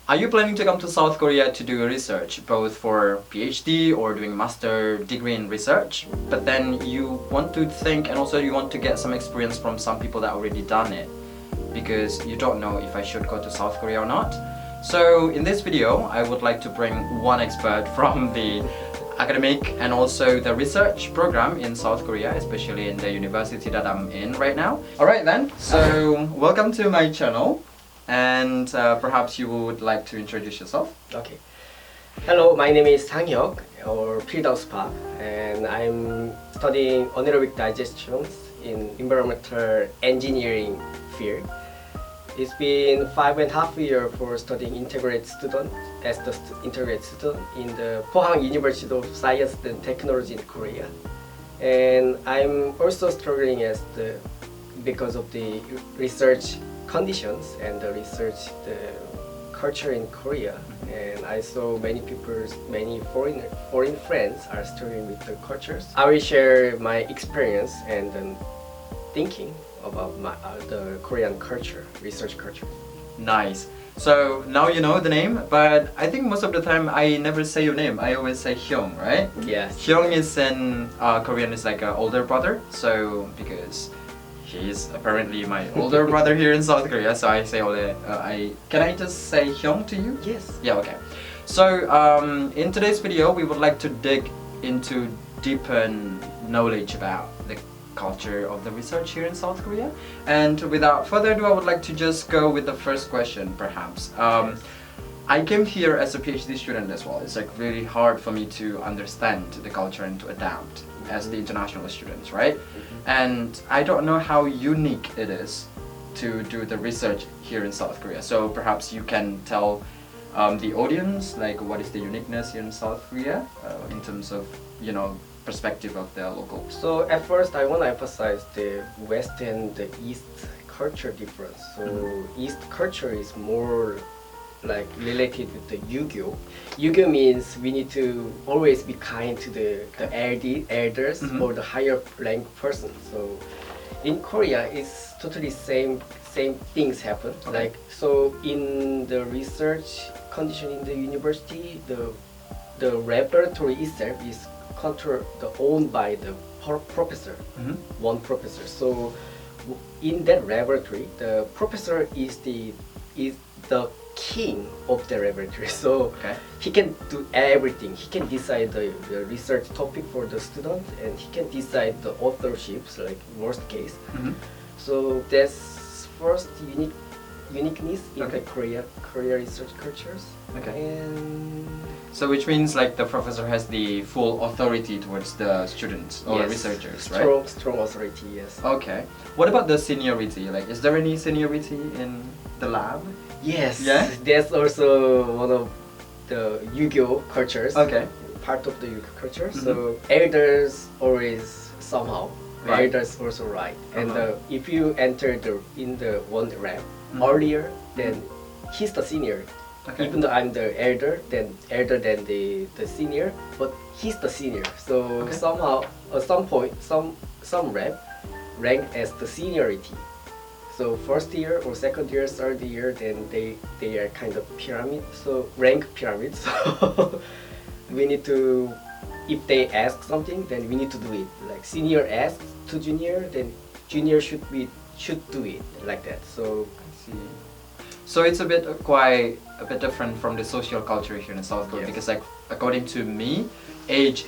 Are you planning to come to South Korea to do research, both for PhD or doing master degree in research? But then you want to think and also you want to get some experience from some people that already done it, because you don't know if I should go to South Korea or not. So in this video, I would like to bring one expert from the academic and also the research program in South Korea, especially in the university that I'm in right now. Alright then, so welcome to my channel, and perhaps you would like to introduce yourself. Okay. Hello, my name is Sang-hyuk, or Pildauspa, and I'm studying anaerobic digestion in environmental engineering field. It's been 5.5 years for studying integrated student as the integrated student in the Pohang University of Science and Technology in Korea. And I'm also struggling because of the research conditions and the culture in Korea. And I saw many foreign friends are struggling with the cultures. I will share my experience and thinking about the Korean culture, research culture. Nice. So now you know the name, but I think most of the time I never say your name. I always say Hyung, right? Yes. Hyung is in Korean is like an older brother. So because he's apparently my older brother here in South Korea, so I say can I just say Hyung to you? Yes. Yeah. Okay. So in today's video, we would like to dig into deeper knowledge about the culture of the research here in South Korea. And without further ado, I would like to just go with the first question, perhaps. Yes. I came here as a PhD student as well. It's like really hard for me to understand the culture and to adapt as the international students, right? And I don't know how unique it is to do the research here in South Korea. So perhaps you can tell the audience like what is the uniqueness here in South Korea in terms of, you know, perspective of the locals. So at first I want to emphasize the West and the East culture difference. So East culture is more like related with the Yugyo. Yugyo means we need to always be kind to the elders or the higher rank person. So in Korea it's totally same things happen. Okay. Like so in the research condition in the university, the laboratory itself is owned by the professor, one professor. So in that laboratory, the professor is the king of the laboratory. So he can do everything. He can decide the research topic for the student, and he can decide the authorships, like worst case. So that's first uniqueness in the Korea research cultures. And so which means like the professor has the full authority towards the students or researchers, right? Strong authority, yes. Okay. What about the seniority? Like, is there any seniority in the lab? Yes. Yeah? That's also one of the Yugyo cultures. Okay. Part of the Yugyo culture. So elders always somehow. Right. Elders also right. And if you enter in the one rank earlier, then he's the senior. Okay. Even though I'm the elder than the senior, but he's the senior. So somehow, at some point, some rep rank as the seniority. So first year or second year, third year, then they are kind of pyramid. So rank pyramid. So we need to, if they ask something, then we need to do it. Like senior asks to junior, then junior should do it like that. So I see. So it's quite a bit different from the social culture here in South Korea, because like according to me, age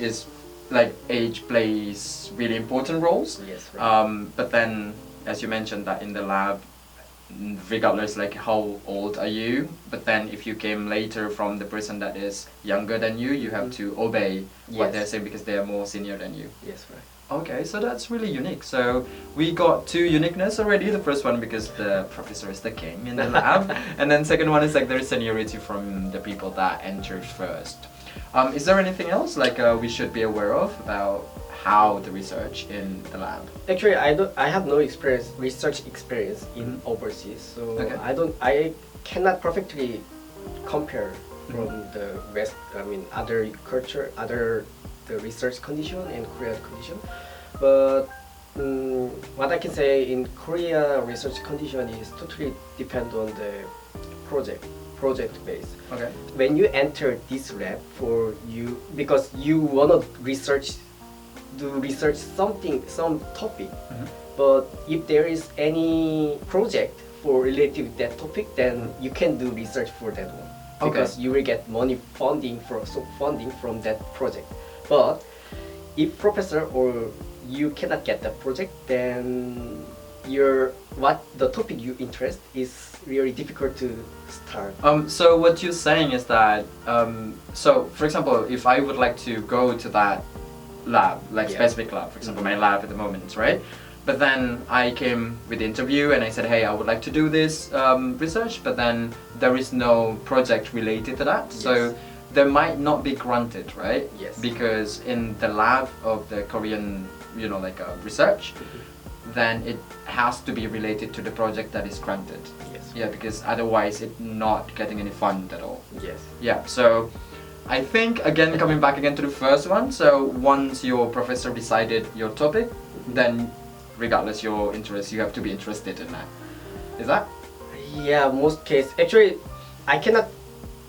plays really important roles. Yes. Right. But then, as you mentioned, that in the lab, regardless like how old are you, but then if you came later from the person that is younger than you, you have to obey what they're saying because they are more senior than you. Yes. Right. Okay, so that's really unique. So we got two uniqueness already. The first one because the professor is the king in the lab, and then second one is like there is seniority from the people that entered first. Is there anything else like we should be aware of about how the research in the lab? Actually, I have no research experience in overseas, so I cannot perfectly compare from the West. I mean, other culture, the research condition and Korean condition. But what I can say in Korea research condition is totally depend on the project. project based. Okay. When you enter this lab for you, because you wanna do research some topic, but if there is any project for related to that topic, then you can do research for that one. Okay. Because you will get funding from that project. But if professor or you cannot get that project, then the topic you interest is really difficult to start. So what you're saying is that, so for example, if I would like to go to that lab, like specific lab, for example, my lab at the moment, right? But then I came with the interview and I said, hey, I would like to do this research, but then there is no project related to that. Yes. So there might not be granted, right? Yes. Because in the lab of the Korean, research, then it has to be related to the project that is granted. Yes. Yeah, because otherwise it's not getting any fund at all. Yes. Yeah, so I think again coming back again to the first one, so once your professor decided your topic, then regardless your interest, you have to be interested in that. Is that? Yeah, most case. Actually, I cannot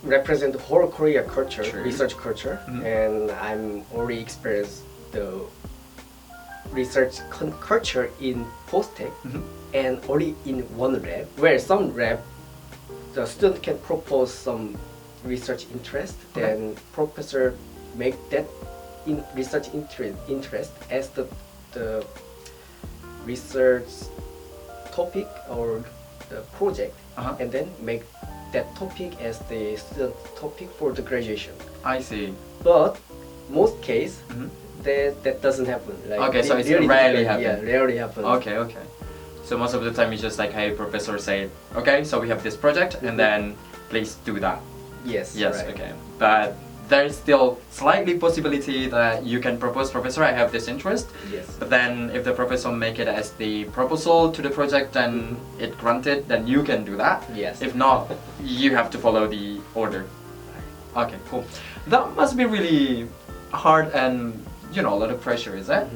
represent the whole Korea culture, True. research culture, and I'm already experienced the research culture in post-tech and only in one lab, where some lab the student can propose some research interest, then professor make that research interest as the research topic or the project, and then make that topic as the student topic for the graduation. I see. But most case that doesn't happen. Like, Okay, so it's really rarely difficult. happen. Yeah, rarely happen. Okay. So most of the time it's just like, hey, professor say, okay, so we have this project, and then please do that. Yes. Yes, right. okay. But there's still slightly possibility that you can propose, professor, I have this interest. Yes. But then if the professor make it as the proposal to the project and it granted, then you can do that. Yes. If not, you have to follow the order. Okay, cool. That must be really hard and a lot of pressure, is it?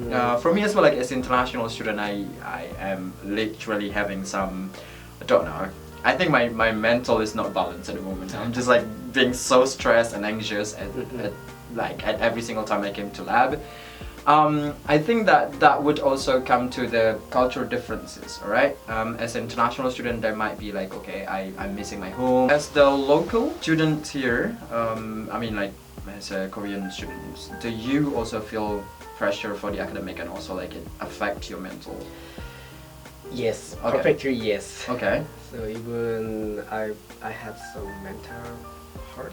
For me as well, like as international student, I am literally having some, I don't know, I think my mental is not balanced at the moment. I'm just like being so stressed and anxious at every single time I came to lab. I think that would also come to the cultural differences, alright? As an international student, there might be like, okay, I'm missing my home. As the local student here, I mean like as a Korean student, do you also feel pressure for the academic and also like it affect your mental? Yes, Okay. perfectly yes. Okay. So even I have some mental hurt,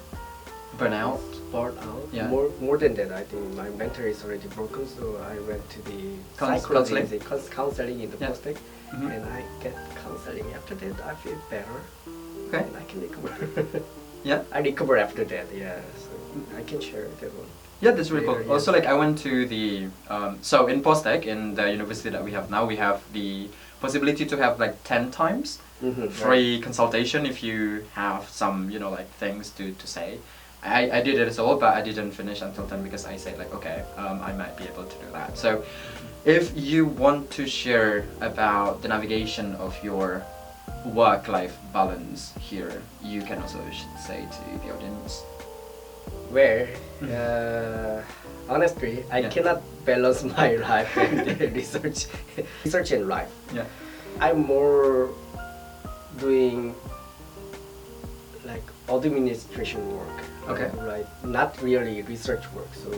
Burnout? burnout. Yeah. More than that, I think my mental is already broken. So I went to the Counseling? counseling in the Yeah. post-tech, and I get counseling. After that, I feel better, Okay. and I can recover. Yeah. I recover after that. Yeah, so I can share that one. Yeah, that's really cool. Yeah. Also, like I went to the so in post-tech in the university that we have now, we have the possibility to have like 10 times free consultation if you have some like things to say. I did it as well, but I didn't finish until 10 because I said like, okay, I might be able to do that. So if you want to share about the navigation of your work-life balance here, you can also say to the audience. Where honestly, I cannot balance my life and the research and life. Yeah. I'm more doing like administration work. Okay. Right, not really research work. So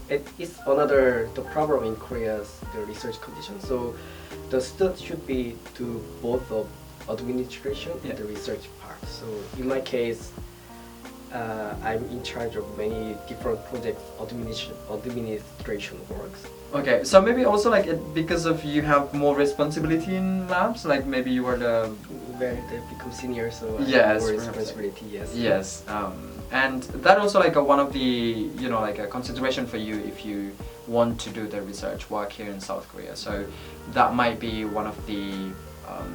it is the problem in Korea's the research condition. So the student should be do both of administration and the research part. So in my case, I'm in charge of many different projects, administration works. Okay, so maybe also like because of you have more responsibility in labs, like maybe you were the Where they become senior, so I Yes, have more perhaps. responsibility. Yes. yes, and that also like one of the like a consideration for you if you want to do the research work here in South Korea. So that might be one of the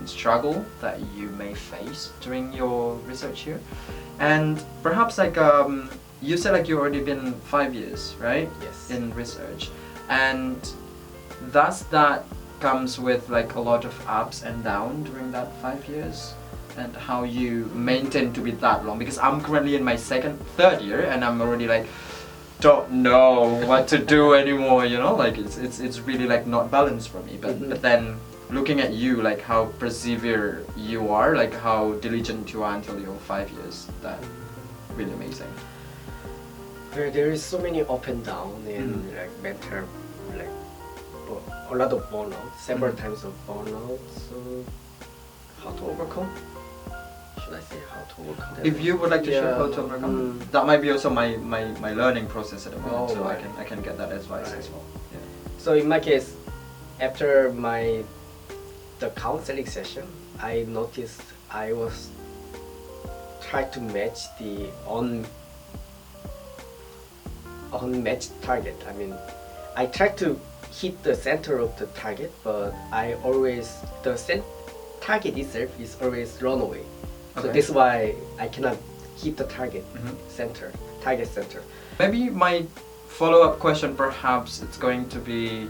struggle that you may face during your research here, and perhaps like you said like you already been 5 years, right? Yes. In research, and thus that comes with like a lot of ups and downs during that 5 years. and how you maintain to be that long, because I'm currently in my third year and I'm already like don't know what to do anymore, you know, like it's really like not balanced for me, but then looking at you, like how persevere you are, like how diligent you are until you're 5 years, that really amazing. There is so many up and down and like mental, like a lot of burnout, several times of burnout. So how to overcome? Should I say how to overcome that? If you would like to share how to overcome, that might be also my learning process at the moment, so right. I can get that advice as well. Yeah. So in my case, after the counseling session, I noticed I was trying to match the unmatched target. I mean, I tried to hit the center of the target, but the target itself is always run away. So that's why I cannot hit the target target center. Maybe my follow-up question perhaps it's going to be,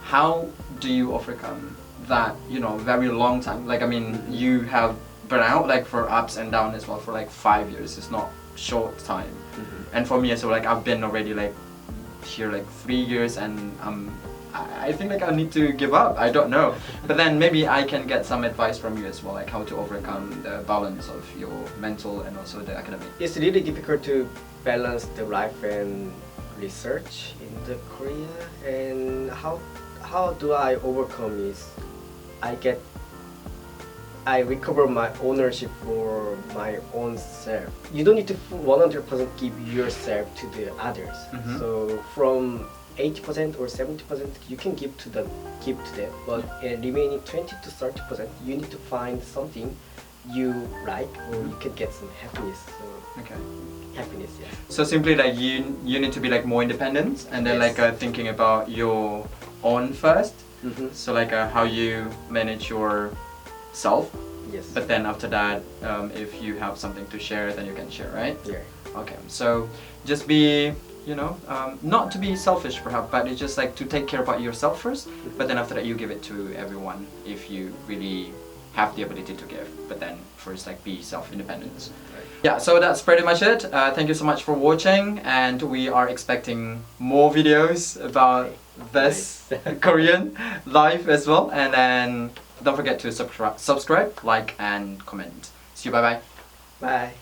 how do you overcome that, you know, very long time? Like, I mean, you have burnout like for ups and downs as well for like 5 years. It's not short time. And for me, so like I've been already like here like 3 years, and I think like I need to give up. I don't know, but then maybe I can get some advice from you as well, like how to overcome the balance of your mental and also the academic. It's really difficult to balance the life and research in the Korea, and how do I overcome is I recover my ownership for my own self. You don't need to 100% give yourself to the others. So from 80% or 70% you can give to them, but remaining 20 to 30% you need to find something you like, or you can get some happiness. So happiness, yeah. So simply like you need to be like more independent, and then like thinking about your own first. So like how you manage yourself. Yes. But then after that, if you have something to share, then you can share, right? Yeah. Okay. So just be, you know, not to be selfish perhaps, but it's just like to take care about yourself first. But then after that, you give it to everyone if you really have the ability to give. But then first, like be self-independent. Right. Yeah. So that's pretty much it. Thank you so much for watching, and we are expecting more videos about this Korean life as well. And then don't forget to subscribe, like, and comment. See you. Bye bye. Bye.